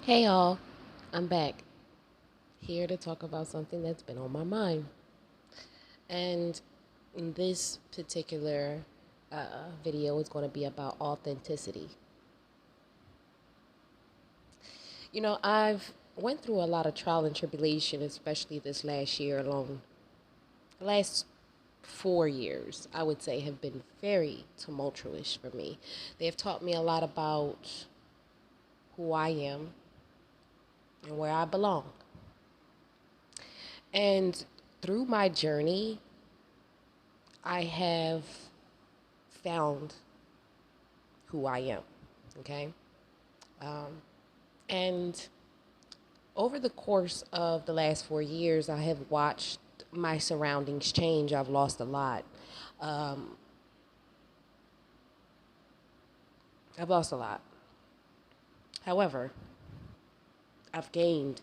Hey y'all, I'm back here to talk about something that's been on my mind. And this particular video is going to be about authenticity. I've went through a lot of trial and tribulation, especially this last year alone. The last 4 years, I would say, have been very tumultuous for me. They have taught me a lot about who I am and where I belong. And through my journey, I have found who I am. Okay. Um, and over the course of the last 4 years, I have watched my surroundings change. I've lost a lot. Um, I've lost a lot. However, I've gained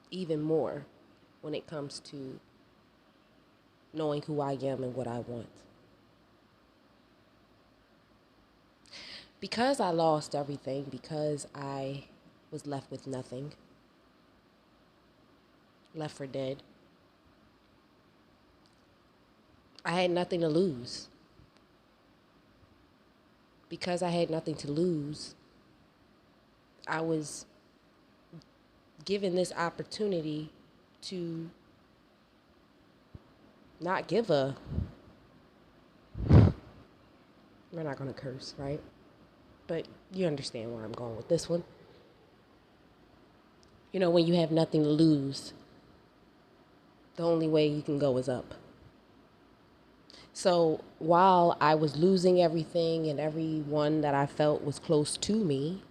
even more when it comes to knowing who I am and what I want. Because I lost everything, because I was left with nothing, left for dead, I had nothing to lose. Because I had nothing to lose, I was given this opportunity to not give a. We're not going to curse, right? But you understand where I'm going with this one. When you have nothing to lose, the only way you can go is up. So while I was losing everything and everyone that I felt was close to me,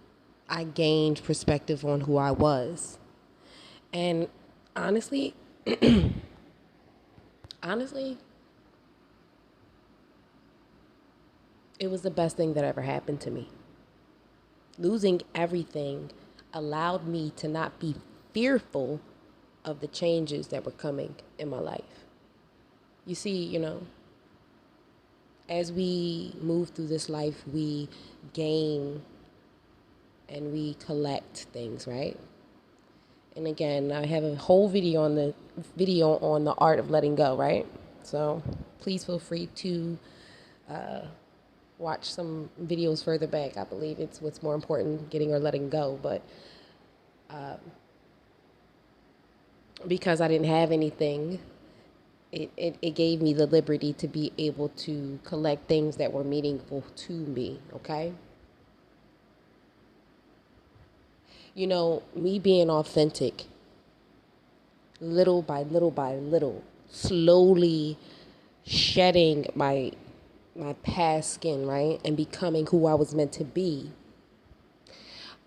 I gained perspective on who I was. And honestly, honestly, it was the best thing that ever happened to me. Losing everything allowed me to not be fearful of the changes that were coming in my life. You see, as we move through this life, we gain and we collect things, right? And again, I have a whole video on the art of letting go, right? So please feel free to watch some videos further back. I believe it's what's more important, getting or letting go. But because I didn't have anything, it gave me the liberty to be able to collect things that were meaningful to me, okay? Me being authentic, little by little by little, slowly shedding my past skin, right? And becoming who I was meant to be,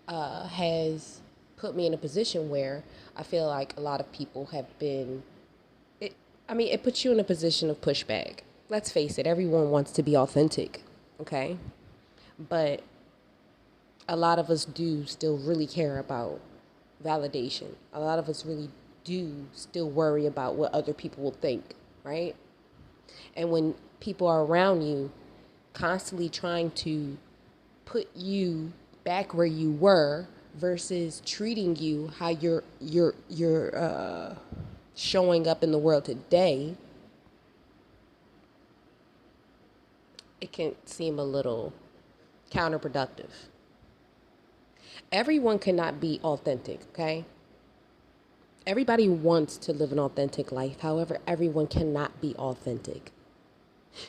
has put me in a position where I feel like a lot of people have been. It puts you in a position of pushback. Let's face it, everyone wants to be authentic, okay? But a lot of us do still really care about validation. A lot of us really do still worry about what other people will think, right? And when people are around you constantly trying to put you back where you were versus treating you how you're showing up in the world today, it can seem a little counterproductive. Everyone cannot be authentic, okay? Everybody wants to live an authentic life. However, everyone cannot be authentic.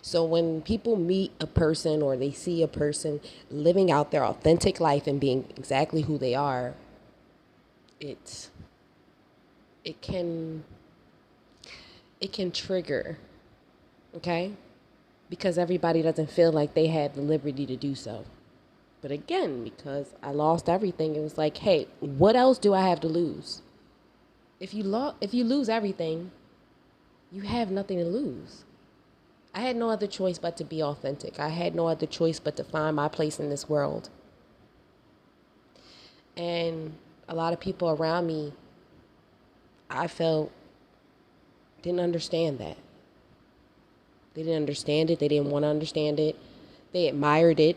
So when people meet a person or they see a person living out their authentic life and being exactly who they are, it it can it can trigger, okay? Because everybody doesn't feel like they had the liberty to do so. But again, because I lost everything, it was like, hey, what else do I have to lose? If you lose everything, you have nothing to lose. I had no other choice but to be authentic. I had no other choice but to find my place in this world. And a lot of people around me, I felt, didn't understand that. They didn't understand it. They didn't want to understand it. They admired it.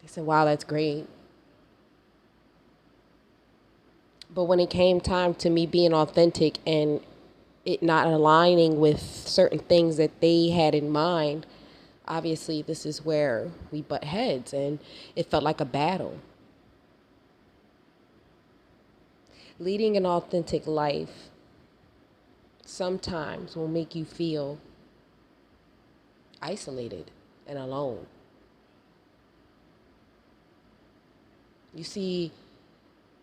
They said, wow, that's great. But when it came time to me being authentic and it not aligning with certain things that they had in mind, obviously this is where we butt heads and it felt like a battle. Leading an authentic life sometimes will make you feel isolated and alone. You see,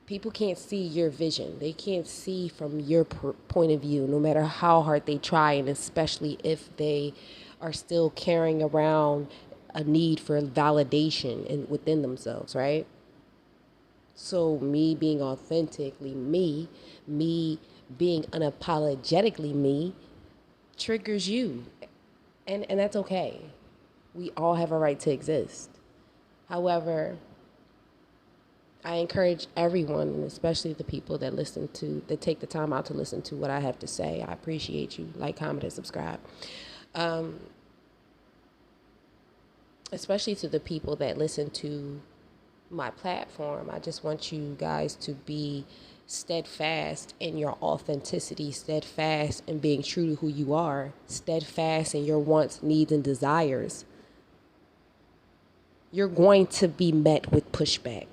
people can't see your vision. They can't see from your point of view, no matter how hard they try, and especially if they are still carrying around a need for validation within themselves, right? So me being authentically me being unapologetically me triggers you. And that's okay. We all have a right to exist. However, I encourage everyone, and especially the people that take the time out to listen to what I have to say. I appreciate you. Like, comment, and subscribe. Especially to the people that listen to my platform, I just want you guys to be steadfast in your authenticity, steadfast in being true to who you are, steadfast in your wants, needs, and desires. You're going to be met with pushback.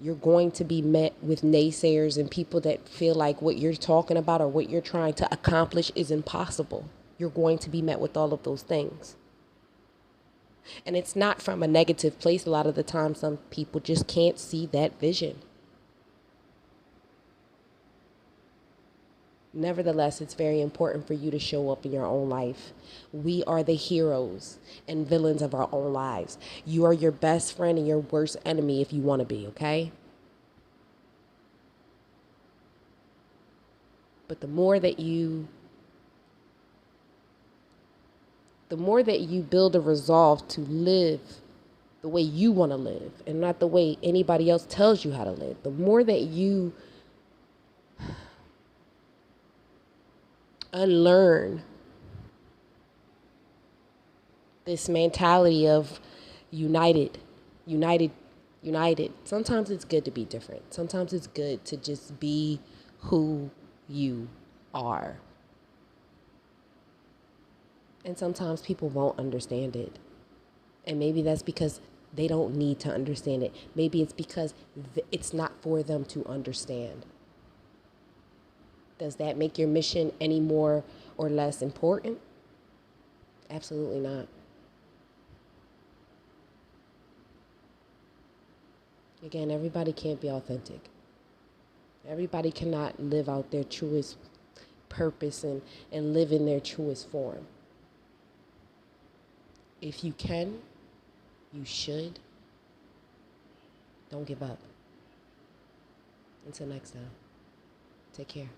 You're going to be met with naysayers and people that feel like what you're talking about or what you're trying to accomplish is impossible. You're going to be met with all of those things. And it's not from a negative place. A lot of the time, some people just can't see that vision. Nevertheless, it's very important for you to show up in your own life. We are the heroes and villains of our own lives. You are your best friend and your worst enemy if you want to be, okay? But the more that you build a resolve to live the way you want to live and not the way anybody else tells you how to live, the more that you unlearn this mentality of united. Sometimes it's good to be different. Sometimes it's good to just be who you are. And sometimes people won't understand it. And maybe that's because they don't need to understand it. Maybe it's because it's not for them to understand. Does that make your mission any more or less important? Absolutely not. Again, everybody can't be authentic. Everybody cannot live out their truest purpose and live in their truest form. If you can, you should. Don't give up. Until next time, take care.